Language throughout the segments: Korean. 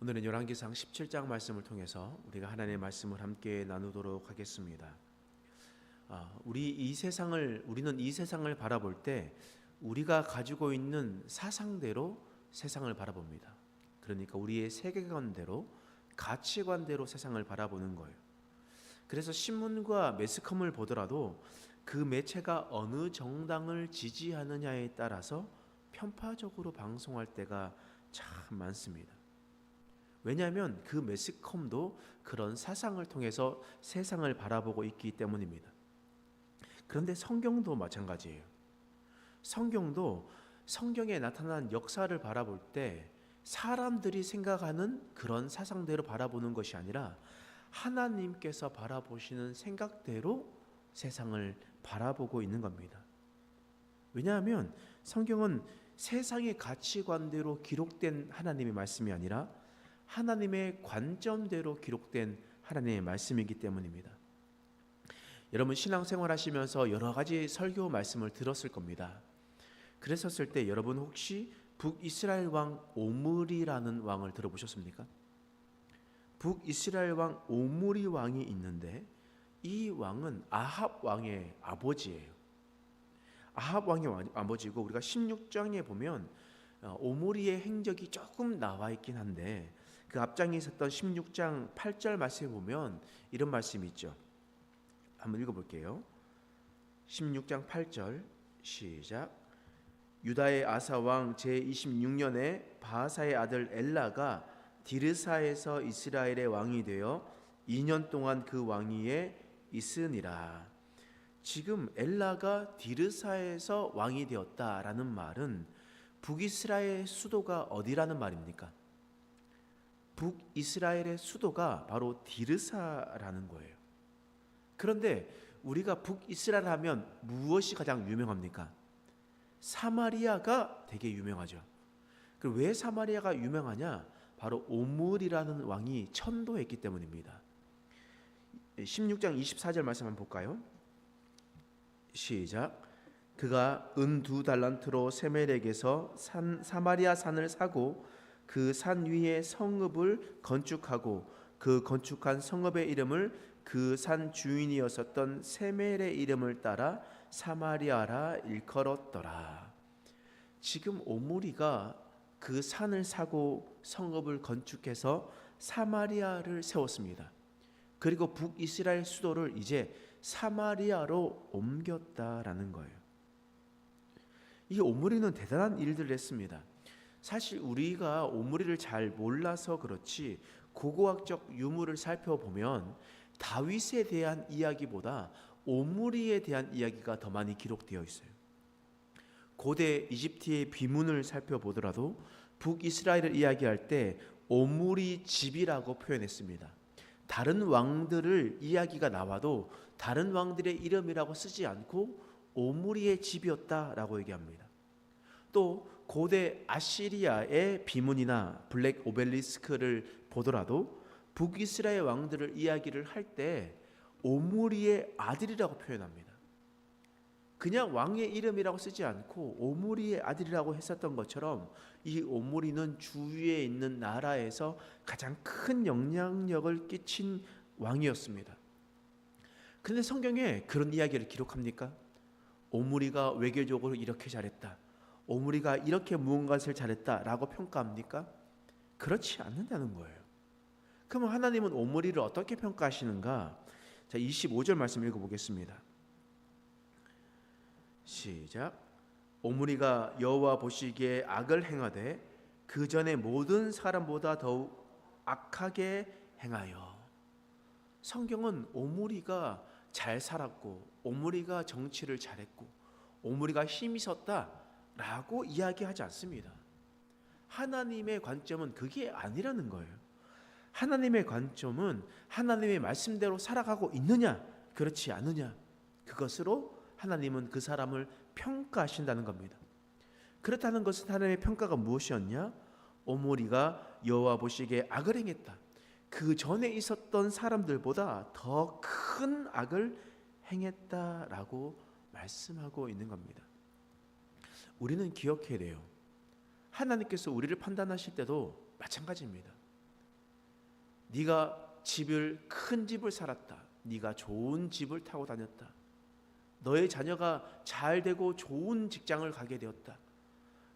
오늘은 열왕기상 17장 말씀을 통해서 우리가 하나님의 말씀을 함께 나누도록 하겠습니다. 우리는 이 세상을 바라볼 때 우리가 가지고 있는 사상대로 세상을 바라봅니다. 그러니까 우리의 세계관대로, 가치관대로 세상을 바라보는 거예요. 그래서 신문과 매스컴을 보더라도 그 매체가 어느 정당을 지지하느냐에 따라서 편파적으로 방송할 때가 참 많습니다. 왜냐하면 그 매스컴도 그런 사상을 통해서 세상을 바라보고 있기 때문입니다. 그런데 성경도 마찬가지예요. 성경도 성경에 나타난 역사를 바라볼 때 사람들이 생각하는 그런 사상대로 바라보는 것이 아니라 하나님께서 바라보시는 생각대로 세상을 바라보고 있는 겁니다. 왜냐하면 성경은 세상의 가치관대로 기록된 하나님의 말씀이 아니라 하나님의 관점대로 기록된 하나님의 말씀이기 때문입니다. 여러분 신앙생활 하시면서 여러 가지 설교 말씀을 들었을 겁니다. 그랬었을 때 여러분 혹시 북이스라엘 왕 오므리라는 왕을 들어보셨습니까? 북이스라엘 왕 오므리 왕이 있는데 이 왕은 아합 왕의 아버지예요. 아합 왕의 아버지고 우리가 16장에 보면 오므리의 행적이 조금 나와 있긴 한데 그 앞장에 있었던 16장 8절 말씀에 보면 이런 말씀이 있죠. 한번 읽어볼게요. 16장 8절 시작. 유다의 아사 왕 제26년에 바하사의 아들 엘라가 디르사에서 이스라엘의 왕이 되어 2년 동안 그 왕위에 있으니라. 지금 엘라가 디르사에서 왕이 되었다라는 말은 북이스라엘 수도가 어디라는 말입니까? 북이스라엘의 수도가 바로 디르사라는 거예요. 그런데 우리가 북이스라엘 하면 무엇이 가장 유명합니까? 사마리아가 되게 유명하죠. 그럼 왜 사마리아가 유명하냐? 바로 오므리라는 왕이 천도했기 때문입니다. 16장 24절 말씀 한번 볼까요? 시작. 그가 은 2달란트로 세멜에게서 사마리아 산을 사고 그 산 위에 성읍을 건축하고 그 건축한 성읍의 이름을 그 산 주인이었었던 세멜의 이름을 따라 사마리아라 일컬었더라. 지금 오므리가 그 산을 사고 성읍을 건축해서 사마리아를 세웠습니다. 그리고 북이스라엘 수도를 이제 사마리아로 옮겼다라는 거예요. 이 오므리는 대단한 일들을 했습니다. 사실 우리가 오므리를 잘 몰라서 그렇지 고고학적 유물을 살펴보면 다윗에 대한 이야기보다 오므리에 대한 이야기가 더 많이 기록되어 있어요. 고대 이집트의 비문을 살펴보더라도 북이스라엘을 이야기할 때 오므리 집이라고 표현했습니다. 다른 왕들을 이야기가 나와도 다른 왕들의 이름이라고 쓰지 않고 오므리의 집이었다라고 얘기합니다. 또 고대 아시리아의 비문이나 블랙 오벨리스크를 보더라도 북이스라엘 왕들을 이야기를 할 때 오므리의 아들이라고 표현합니다. 그냥 왕의 이름이라고 쓰지 않고 오므리의 아들이라고 했었던 것처럼 이 오므리는 주위에 있는 나라에서 가장 큰 영향력을 끼친 왕이었습니다. 그런데 성경에 그런 이야기를 기록합니까? 오므리가 외교적으로 이렇게 잘했다, 오므리가 이렇게 무언가를 잘했다라고 평가합니까? 그렇지 않는다는 거예요. 그럼 하나님은 오므리를 어떻게 평가하시는가? 자, 25절 말씀 읽어보겠습니다. 시작. 오므리가 여호와 보시기에 악을 행하되 그 전에 모든 사람보다 더욱 악하게 행하여. 성경은 오므리가 잘 살았고 오므리가 정치를 잘했고 오므리가 힘이 있었다라고 이야기하지 않습니다. 하나님의 관점은 그게 아니라는 거예요. 하나님의 관점은 하나님의 말씀대로 살아가고 있느냐 그렇지 않느냐, 그것으로 하나님은 그 사람을 평가하신다는 겁니다. 그렇다는 것은 하나님의 평가가 무엇이었냐? 오므리가 여호와 보시기에 악을 행했다. 그 전에 있었던 사람들보다 더 큰 악을 행했다라고 말씀하고 있는 겁니다. 우리는 기억해야 돼요. 하나님께서 우리를 판단하실 때도 마찬가지입니다. 네가 큰 집을 살았다. 네가 좋은 집을 타고 다녔다. 너의 자녀가 잘 되고 좋은 직장을 가게 되었다.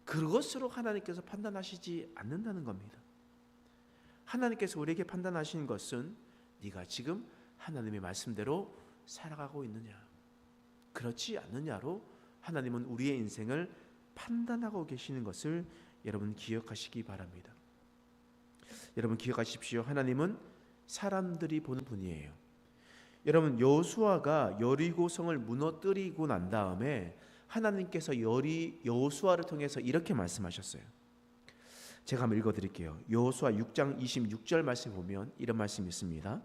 그것으로 하나님께서 판단하시지 않는다는 겁니다. 하나님께서 우리에게 판단하시는 것은 네가 지금 하나님의 말씀대로 살아가고 있느냐, 그렇지 않느냐로 하나님은 우리의 인생을 판단하고 계시는 것을 여러분 기억하시기 바랍니다. 여러분 기억하십시오. 하나님은 사람들이 보는 분이에요. 여러분, 여호수아가 여리고성을 무너뜨리고 난 다음에 하나님께서 여호수아를 통해서 이렇게 말씀하셨어요. 제가 한번 읽어드릴게요. 여호수아 6장 26절 말씀 보면 이런 말씀이 있습니다.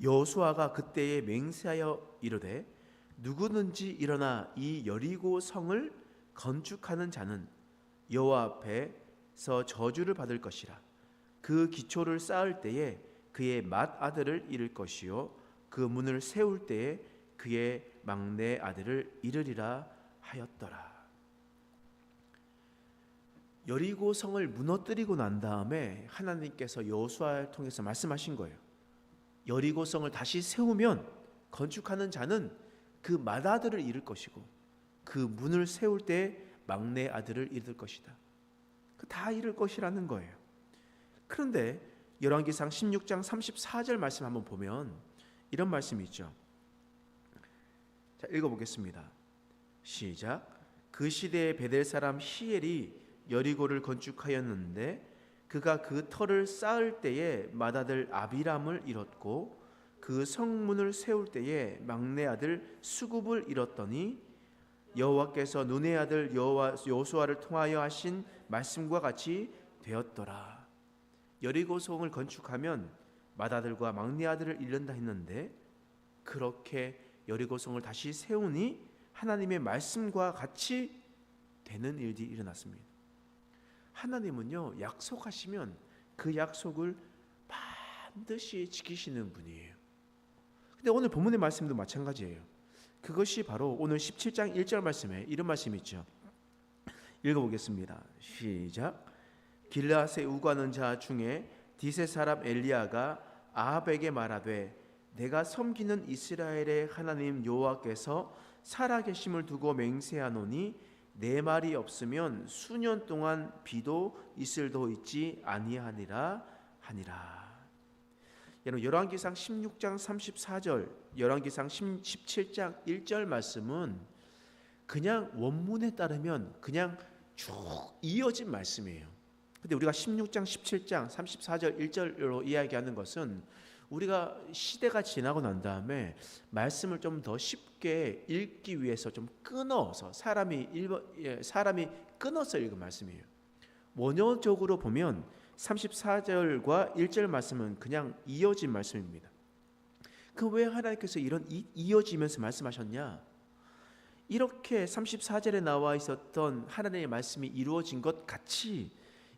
여호수아가 그때에 맹세하여 이르되 누구든지 일어나 이 여리고 성을 건축하는 자는 여호와 앞에서 저주를 받을 것이라. 그 기초를 쌓을 때에 그의 맏아들을 잃을 것이요 그 문을 세울 때에 그의 막내 아들을 잃으리라 하였더라. 여리고 성을 무너뜨리고 난 다음에 하나님께서 여호수아를 통해서 말씀하신 거예요. 여리고 성을 다시 세우면 건축하는 자는 그 맏아들을 잃을 것이고 그 문을 세울 때 막내 아들을 잃을 것이다. 다 잃을 것이라는 거예요. 그런데 열왕기상 16장 34절 말씀 한번 보면 이런 말씀이 있죠. 자, 읽어보겠습니다. 시작. 그 시대에 베델 사람 히엘이 여리고를 건축하였는데 그가 그 터를 쌓을 때에 맏아들 아비람을 잃었고 그 성문을 세울 때에 막내 아들 수굽을 잃었더니 여호와께서 눈의 아들 여호수아를 통하여 하신 말씀과 같이 되었더라. 여리고성을 건축하면 맏아들과 막내 아들을 잃는다 했는데 그렇게 여리고성을 다시 세우니 하나님의 말씀과 같이 되는 일들이 일어났습니다. 하나님은요, 약속하시면 그 약속을 반드시 지키시는 분이에요. 근데 오늘 본문의 말씀도 마찬가지예요. 그것이 바로 오늘 17장 1절 말씀에 이런 말씀이 있죠. 읽어보겠습니다. 시작. 길르앗에 우거하는 자 중에 디세 사람 엘리야가 아합에게 말하되 내가 섬기는 이스라엘의 하나님 여호와께서 살아계심을 두고 맹세하노니 내 말이 없으면 수년 동안 비도 이슬도 있지 아니하니라 하니라. 여러분, 열왕기상 16장 34절, 열왕기상 17장 1절 말씀은 그냥 원문에 따르면 그냥 쭉 이어진 말씀이에요. 근데 우리가 16장 17장 34절 1절로 이야기하는 것은 우리가 시대가 지나고 난 다음에 말씀을 좀 더 쉽게 읽기 위해서 좀 끊어서 사람이 끊어서 읽은 말씀이에요. 원어적으로 보면 34절과 1절 말씀은 그냥 이어진 말씀입니다. 그 왜 하나님께서 이런 이어지면서 말씀하셨냐? 이렇게 34절에 나와 있었던 하나님의 말씀이 이루어진 것 같이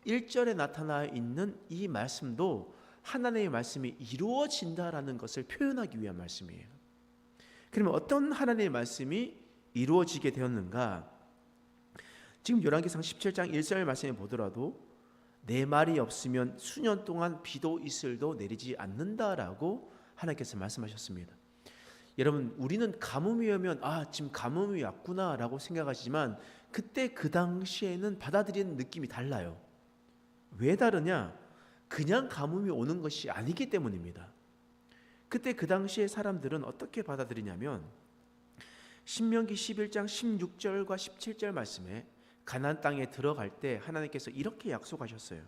1절에 나타나 있는 이 말씀도 하나님의 말씀이 이루어진다라는 것을 표현하기 위한 말씀이에요. 그러면 어떤 하나님의 말씀이 이루어지게 되었는가? 지금 열왕기상 17장 1절 말씀에 보더라도 내 말이 없으면 수년 동안 비도 이슬도 내리지 않는다라고 하나님께서 말씀하셨습니다. 여러분, 우리는 가뭄이 오면 지금 가뭄이 왔구나라고 생각하시지만 그때 그 당시에는 받아들이는 느낌이 달라요. 왜 다르냐? 그냥 가뭄이 오는 것이 아니기 때문입니다. 그때 그 당시의 사람들은 어떻게 받아들이냐면 신명기 11장 16절과 17절 말씀에 가나안 땅에 들어갈 때 하나님께서 이렇게 약속하셨어요.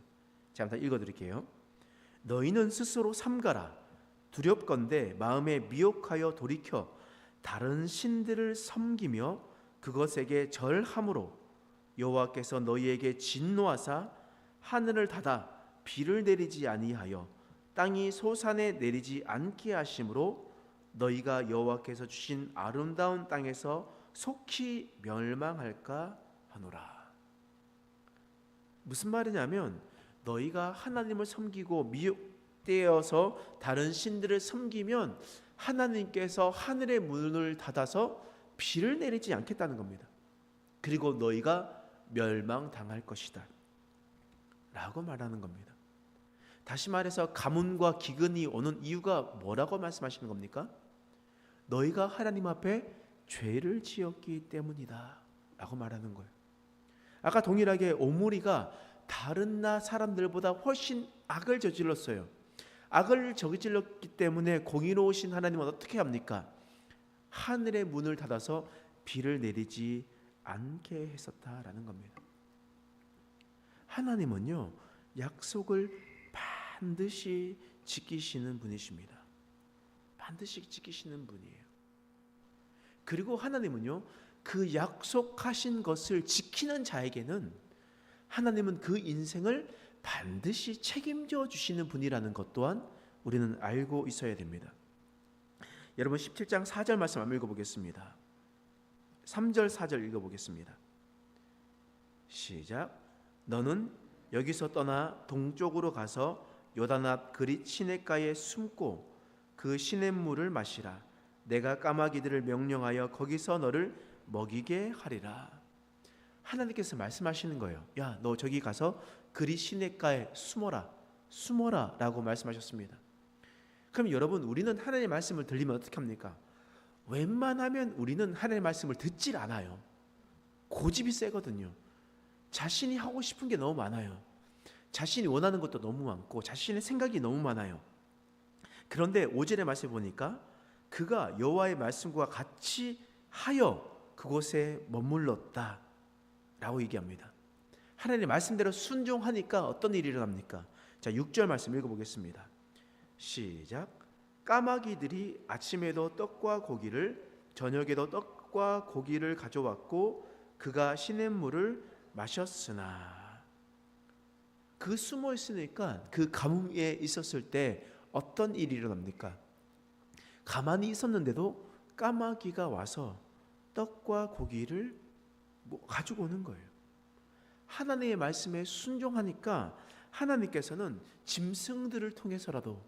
제가 한번 읽어드릴게요. 너희는 스스로 삼가라. 두렵건대 마음에 미혹하여 돌이켜 다른 신들을 섬기며 그것에게 절함으로 여호와께서 너희에게 진노하사 하늘을 닫아 비를 내리지 아니하여 땅이 소산에 내리지 않게 하심으로 너희가 여호와께서 주신 아름다운 땅에서 속히 멸망할까 하노라. 무슨 말이냐면 너희가 하나님을 섬기고 미혹되어서 다른 신들을 섬기면 하나님께서 하늘의 문을 닫아서 비를 내리지 않겠다는 겁니다. 그리고 너희가 멸망당할 것이다 라고 말하는 겁니다. 다시 말해서 가뭄과 기근이 오는 이유가 뭐라고 말씀하시는 겁니까? 너희가 하나님 앞에 죄를 지었기 때문이다 라고 말하는 거예요. 아까 동일하게 오므리가 다른 나 사람들보다 훨씬 악을 저질렀어요. 악을 저질렀기 때문에 공의로우신 하나님은 어떻게 합니까? 하늘의 문을 닫아서 비를 내리지 않게 했었다라는 겁니다. 하나님은요, 약속을 반드시 지키시는 분이십니다. 반드시 지키시는 분이에요. 그리고 하나님은요, 그 약속하신 것을 지키는 자에게는 하나님은 그 인생을 반드시 책임져 주시는 분이라는 것 또한 우리는 알고 있어야 됩니다. 여러분 17장 4절 말씀 한번 읽어보겠습니다. 3절 4절 읽어보겠습니다. 시작. 너는 여기서 떠나 동쪽으로 가서 요단 앞 그릿 시냇가에 숨고 그 시냇물을 마시라. 내가 까마귀들을 명령하여 거기서 너를 먹이게 하리라. 하나님께서 말씀하시는 거예요. 야, 너 저기 가서 그릿 시냇가에 숨어라 라고 말씀하셨습니다. 그럼 여러분, 우리는 하나님의 말씀을 들리면 어떻게 합니까? 웬만하면 우리는 하나님의 말씀을 듣질 않아요. 고집이 세거든요. 자신이 하고 싶은 게 너무 많아요. 자신이 원하는 것도 너무 많고 자신의 생각이 너무 많아요. 그런데 5절의 말씀을 보니까 그가 여호와의 말씀과 같이 하여 그곳에 머물렀다 라고 얘기합니다. 하나님의 말씀대로 순종하니까 어떤 일이 일어납니까? 자, 6절 말씀 읽어보겠습니다. 시작. 까마귀들이 아침에도 떡과 고기를 저녁에도 떡과 고기를 가져왔고 그가 시냇물을 마셨으나. 그 숨어 있으니까 그 가뭄에 있었을 때 어떤 일이 일어납니까? 가만히 있었는데도 까마귀가 와서 떡과 고기를 가지고 오는 거예요. 하나님의 말씀에 순종하니까 하나님께서는 짐승들을 통해서라도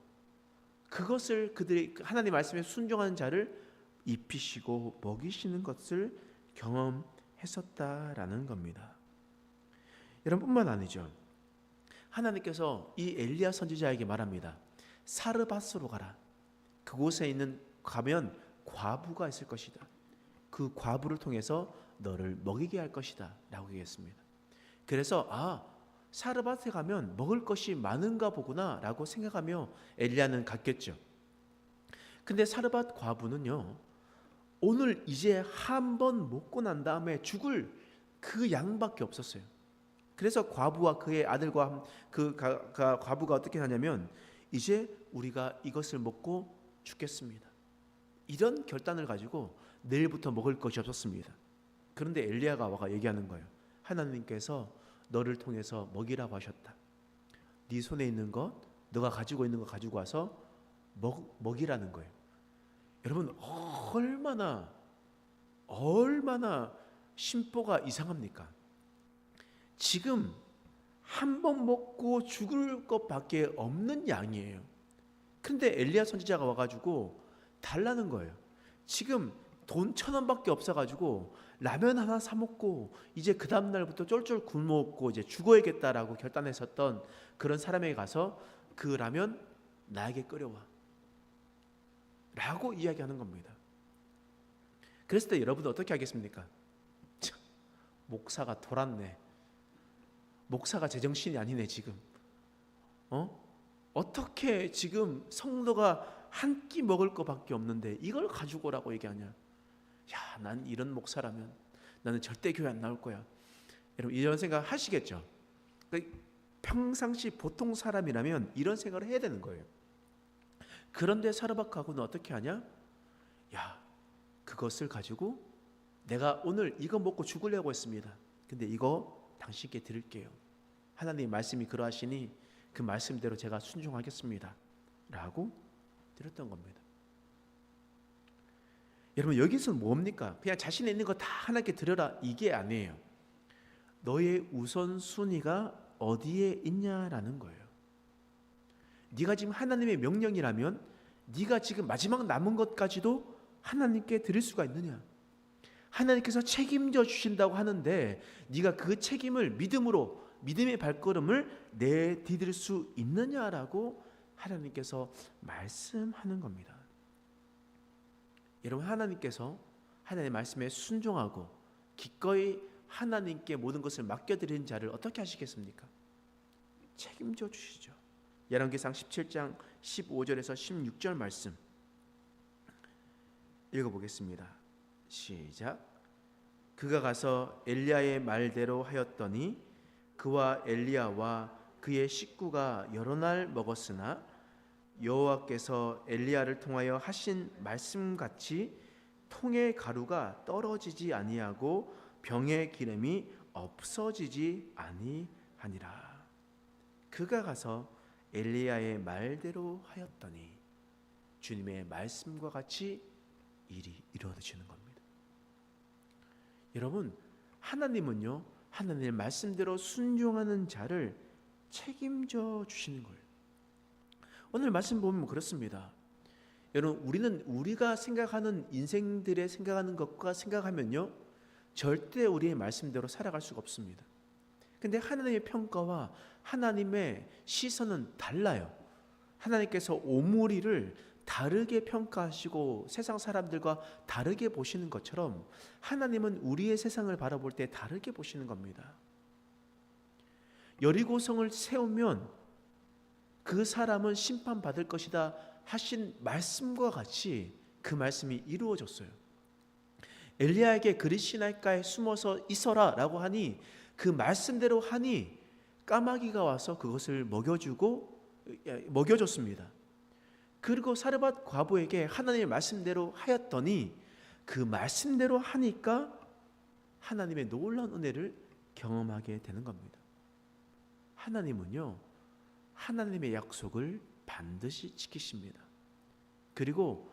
그것을 그들이 하나님의 말씀에 순종하는 자를 입히시고 먹이시는 것을 경험했었다라는 겁니다. 여러분뿐만 아니죠. 하나님께서 이 엘리야 선지자에게 말합니다. 사르밧으로 가라. 그곳에 가면 과부가 있을 것이다. 그 과부를 통해서 너를 먹이게 할 것이다 라고 얘기했습니다. 그래서 사르밧에 가면 먹을 것이 많은가 보구나 라고 생각하며 엘리야는 갔겠죠. 근데 사르밧 과부는요, 오늘 이제 한 번 먹고 난 다음에 죽을 그 양밖에 없었어요. 그래서 과부와 그의 아들과 과부가 어떻게 하냐면 이제 우리가 이것을 먹고 죽겠습니다. 이런 결단을 가지고 내일부터 먹을 것이 없었습니다. 그런데 엘리야가 와가 얘기하는 거예요. 하나님께서 너를 통해서 먹이라고 하셨다. 네 손에 있는 것, 너가 가지고 있는 거 가지고 와서 먹이라는 거예요. 여러분, 얼마나 심보가 이상합니까? 지금 한 번 먹고 죽을 것밖에 없는 양이에요. 그런데 엘리야 선지자가 와가지고 달라는 거예요. 지금 돈 1,000원밖에 없어가지고 라면 하나 사 먹고 이제 그 다음 날부터 쫄쫄 굶어 먹고 이제 죽어야겠다라고 결단했었던 그런 사람에게 가서 그 라면 나에게 끓여와 라고 이야기하는 겁니다. 그랬을 때 여러분은 어떻게 하겠습니까? 참, 목사가 돌았네. 목사가 제정신이 아니네 지금. 어떻게 지금 성도가 한 끼 먹을 것밖에 없는데 이걸 가지고 오라고 얘기하냐. 야, 난 이런 목사라면 나는 절대 교회 안 나올 거야. 여러분 이런 생각 하시겠죠? 평상시 보통 사람이라면 이런 생각을 해야 되는 거예요. 그런데 사르밧 과부는 어떻게 하냐? 야, 그것을 가지고 내가 오늘 이거 먹고 죽으려고 했습니다. 근데 이거 당신께 드릴게요. 하나님의 말씀이 그러하시니 그 말씀대로 제가 순종하겠습니다 라고 드렸던 겁니다. 여러분 여기서는 뭡니까? 그냥 자신에 있는 거 다 하나님께 드려라 이게 아니에요. 너의 우선순위가 어디에 있냐라는 거예요. 네가 지금 하나님의 명령이라면 네가 지금 마지막 남은 것까지도 하나님께 드릴 수가 있느냐. 하나님께서 책임져 주신다고 하는데 네가 그 책임을 믿음으로 믿음의 발걸음을 내디딜 수 있느냐라고 하나님께서 말씀하는 겁니다. 여러분, 하나님께서 하나님의 말씀에 순종하고 기꺼이 하나님께 모든 것을 맡겨드리는 자를 어떻게 하시겠습니까? 책임져 주시죠. 열왕기상 17장 15절에서 16절 말씀 읽어보겠습니다. 시작. 그가 가서 엘리야의 말대로 하였더니 그와 엘리야와 그의 식구가 여러 날 먹었으나 여호와께서 엘리야를 통하여 하신 말씀같이 통의 가루가 떨어지지 아니하고 병의 기름이 없어지지 아니하니라. 그가 가서 엘리야의 말대로 하였더니 주님의 말씀과 같이 일이 이루어지는 겁니다. 여러분, 하나님은요, 하나님의 말씀대로 순종하는 자를 책임져 주시는 거예요. 오늘 말씀 보면 그렇습니다. 여러분, 우리는 우리가 생각하는 인생들의 생각하는 것과 생각하면요, 절대 우리의 말씀대로 살아갈 수가 없습니다. 근데 하나님의 평가와 하나님의 시선은 달라요. 하나님께서 오므리를 다르게 평가하시고 세상 사람들과 다르게 보시는 것처럼 하나님은 우리의 세상을 바라볼 때 다르게 보시는 겁니다. 여리고성을 세우면 그 사람은 심판받을 것이다 하신 말씀과 같이 그 말씀이 이루어졌어요. 엘리야에게 그릿시나가에 숨어서 있어라 라고 하니 그 말씀대로 하니 까마귀가 와서 그것을 먹여줬습니다. 그리고 사르밧 과부에게 하나님의 말씀대로 하였더니 그 말씀대로 하니까 하나님의 놀라운 은혜를 경험하게 되는 겁니다. 하나님은요, 하나님의 약속을 반드시 지키십니다. 그리고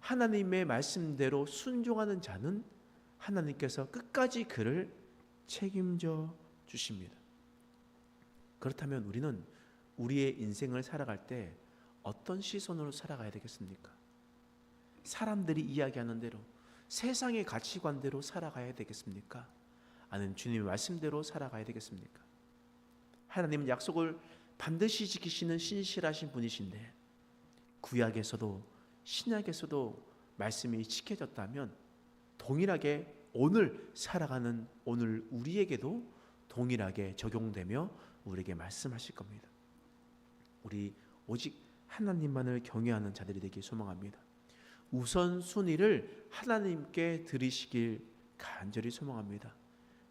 하나님의 말씀대로 순종하는 자는 하나님께서 끝까지 그를 책임져 주십니다. 그렇다면 우리는 우리의 인생을 살아갈 때 어떤 시선으로 살아가야 되겠습니까? 사람들이 이야기하는 대로, 세상의 가치관대로 살아가야 되겠습니까? 아니면 주님의 말씀대로 살아가야 되겠습니까? 하나님은 약속을 반드시 지키시는 신실하신 분이신데 구약에서도 신약에서도 말씀이 지켜졌다면 동일하게 오늘 살아가는 오늘 우리에게도 동일하게 적용되며 우리에게 말씀하실 겁니다. 우리 오직 하나님만을 경외하는 자들이 되길 소망합니다. 우선순위를 하나님께 드리시길 간절히 소망합니다.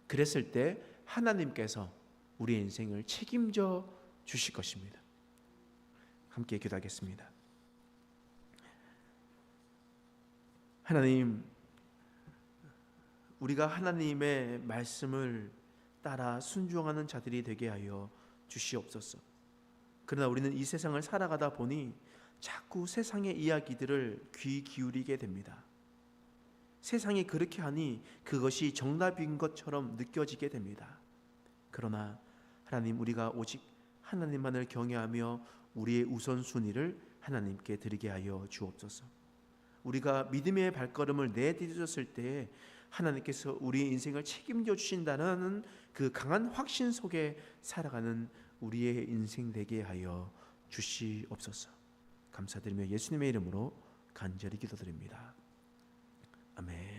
그랬을 때 하나님께서 우리의 인생을 책임져 주실 것입니다. 함께 기도하겠습니다. 하나님, 우리가 하나님의 말씀을 따라 순종하는 자들이 되게 하여 주시옵소서. 그러나 우리는 이 세상을 살아가다 보니 자꾸 세상의 이야기들을 귀 기울이게 됩니다. 세상이 그렇게 하니 그것이 정답인 것처럼 느껴지게 됩니다. 그러나 하나님, 우리가 오직 하나님만을 경외하며 우리의 우선순위를 하나님께 드리게 하여 주옵소서. 우리가 믿음의 발걸음을 내디뎠을 때에 하나님께서 우리의 인생을 책임져 주신다는 그 강한 확신 속에 살아가는 우리의 인생 되게 하여 주시옵소서. 감사드리며 예수님의 이름으로 간절히 기도드립니다. 아멘.